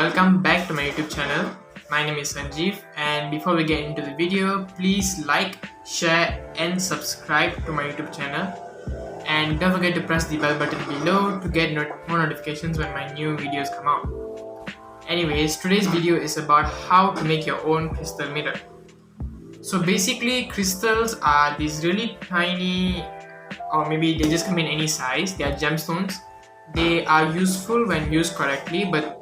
welcome back to my YouTube channel. My name is Sanjeev, and before we get into the video, please like, share and subscribe to my YouTube channel, and don't forget to press the bell button below to get more notifications when my new videos come out. Anyways, today's video is about how to make your own crystal mirror. So basically, crystals are these really tiny, or maybe they just come in any size. They are gemstones. They are useful when used correctly, but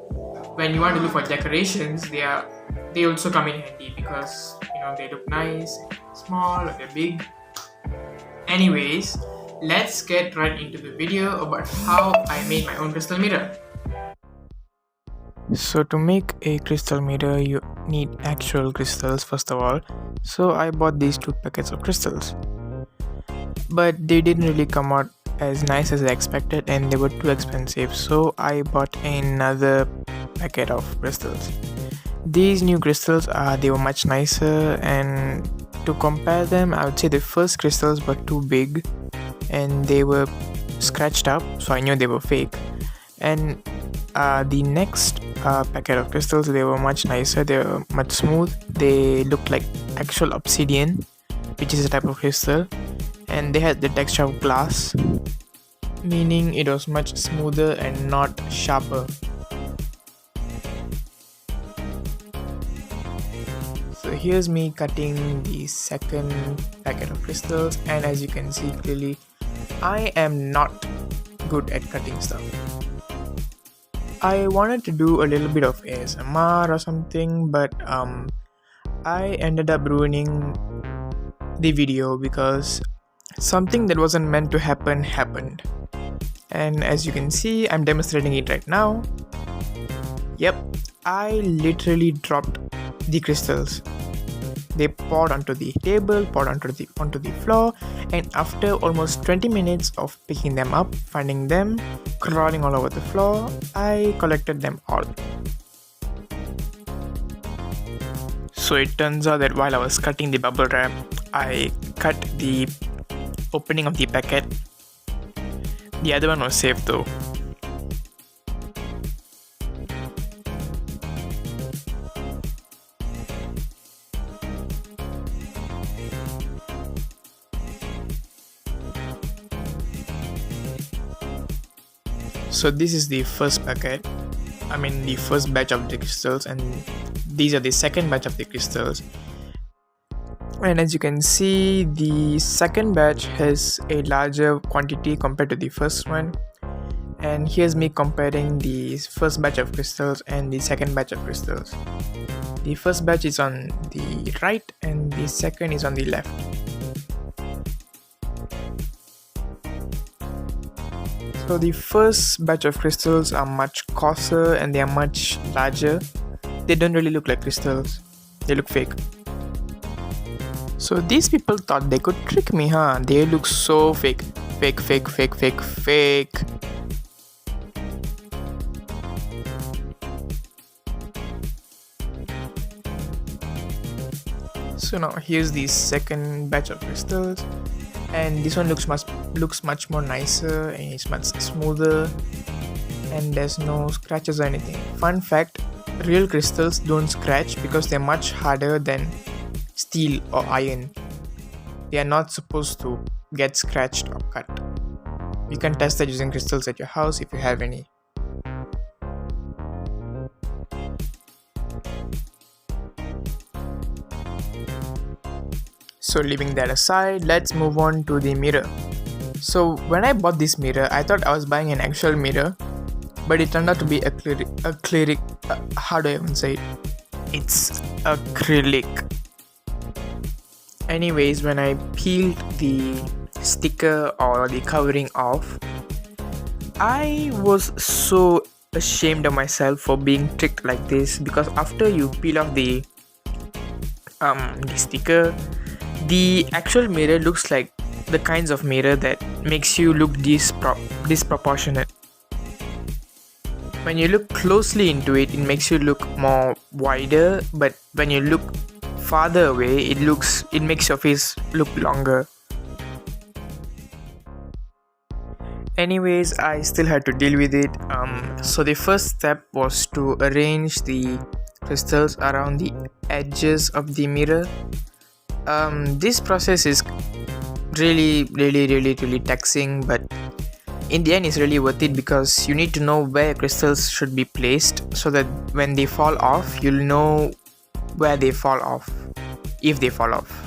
when you want to look for decorations, they also come in handy because they look nice, small, or they're big. Anyways, let's get right into the video about how I made my own crystal mirror. So to make a crystal mirror, you need actual crystals first of all. So I bought these 2 packets of crystals, but they didn't really come out as nice as I expected and they were too expensive, so I bought another packet of crystals. These new crystals they were much nicer, and to compare them, I would say the first crystals were too big and they were scratched up, so I knew they were fake. And the next packet of crystals, they were much nicer, they were much smooth, they looked like actual obsidian, which is a type of crystal, and they had the texture of glass, meaning it was much smoother and not sharper. So here's me cutting the second packet of crystals, and as you can see clearly, I am not good at cutting stuff. I wanted to do a little bit of ASMR or something, but I ended up ruining the video because something that wasn't meant to happen happened. And as you can see, I'm demonstrating it right now. Yep, I literally dropped the crystals. They poured onto the table, poured onto the floor, and after almost 20 minutes of picking them up, finding them, crawling all over the floor, I collected them all. So it turns out that while I was cutting the bubble wrap, I cut the opening of the packet. The other one was safe though. So this is the first packet, the first batch of the crystals, and these are the second batch of the crystals. And as you can see, the second batch has a larger quantity compared to the first one. And here's me comparing the first batch of crystals and the second batch of crystals. The first batch is on the right and the second is on the left. So the first batch of crystals are much coarser and they are much larger. They don't really look like crystals, they look fake. So these people thought they could trick me, huh? They look so fake. Fake. So now here's the second batch of crystals, and this one looks much more nicer and it's much smoother and there's no scratches or anything. Fun fact, real crystals don't scratch because they're much harder than steel or iron. They are not supposed to get scratched or cut. You can test that using crystals at your house if you have any. So leaving that aside, let's move on to the mirror. So when I bought this mirror, I thought I was buying an actual mirror, but it turned out to be acrylic. How do I even say it? It's acrylic. Anyways, when I peeled the sticker or the covering off, I was so ashamed of myself for being tricked like this, because after you peel off the sticker, the actual mirror looks like the kinds of mirror that makes you look disproportionate. When you look closely into it, it makes you look more wider, but when you look farther away, it makes your face look longer. Anyways, I still had to deal with it. So the first step was to arrange the crystals around the edges of the mirror. This process is really taxing, but in the end it's really worth it because you need to know where crystals should be placed so that when they fall off, you'll know where they fall off, if they fall off.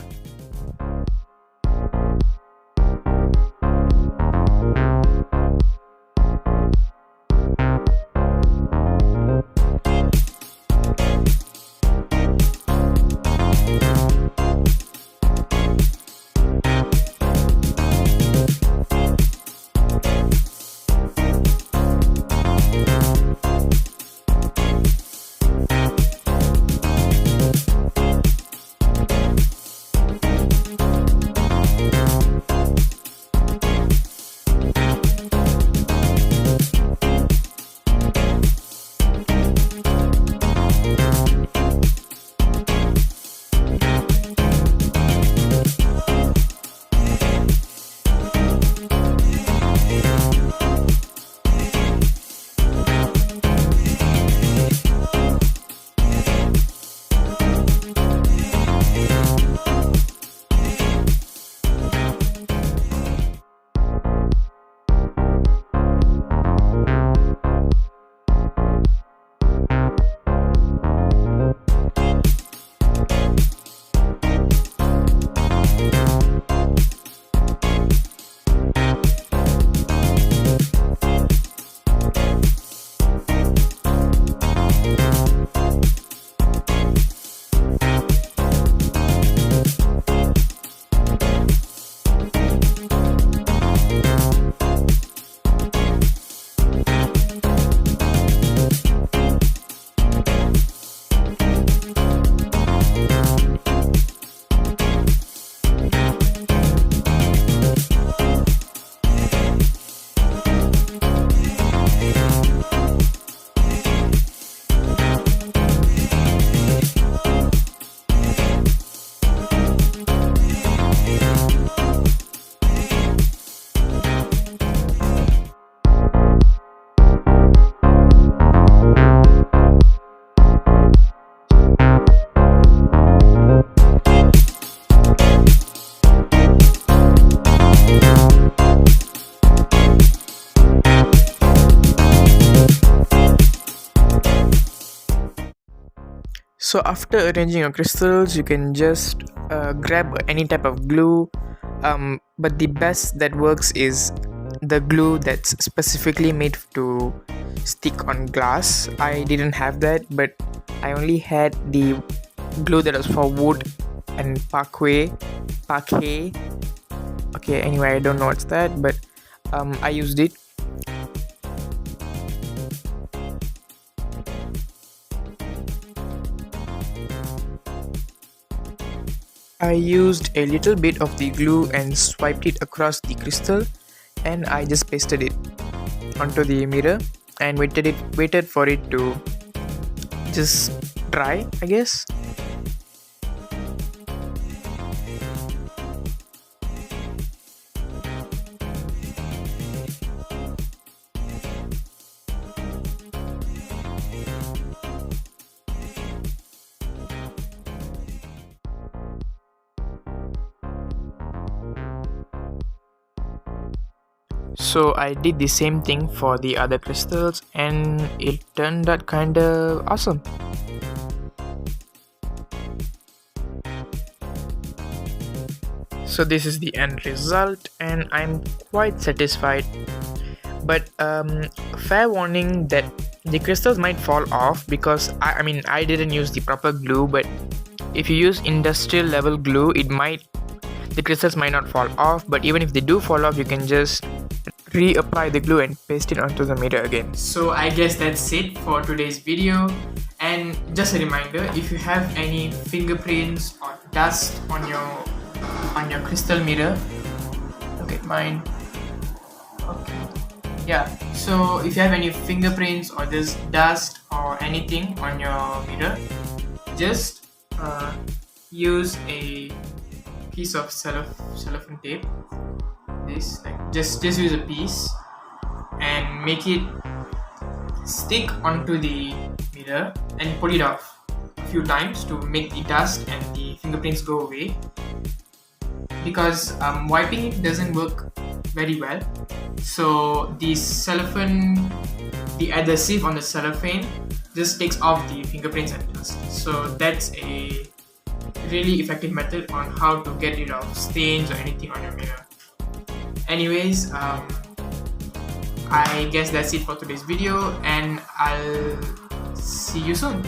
So after arranging your crystals, you can just grab any type of glue. But the best that works is the glue that's specifically made to stick on glass. I didn't have that, but I only had the glue that was for wood and parquet. Okay, anyway, I don't know what's that, but I used it. I used a little bit of the glue and swiped it across the crystal, and I just pasted it onto the mirror and waited for it to just dry, I guess. So I did the same thing for the other crystals and it turned out kinda awesome. So this is the end result and I'm quite satisfied. But fair warning that the crystals might fall off because I didn't use the proper glue, but if you use industrial level glue, the crystals might not fall off, but even if they do fall off, you can just reapply the glue and paste it onto the mirror again. So I guess that's it for today's video. And just a reminder, if you have any fingerprints or dust on your crystal mirror, look at mine. Okay. Yeah, so if you have any fingerprints or just dust or anything on your mirror, just use a piece of cellophane tape. Just use a piece and make it stick onto the mirror and pull it off a few times to make the dust and the fingerprints go away, because wiping it doesn't work very well. So the cellophane, the adhesive on the cellophane just takes off the fingerprints and dust. So that's a really effective method on how to get rid of stains or anything on your mirror. Anyways, I guess that's it for today's video, and I'll see you soon.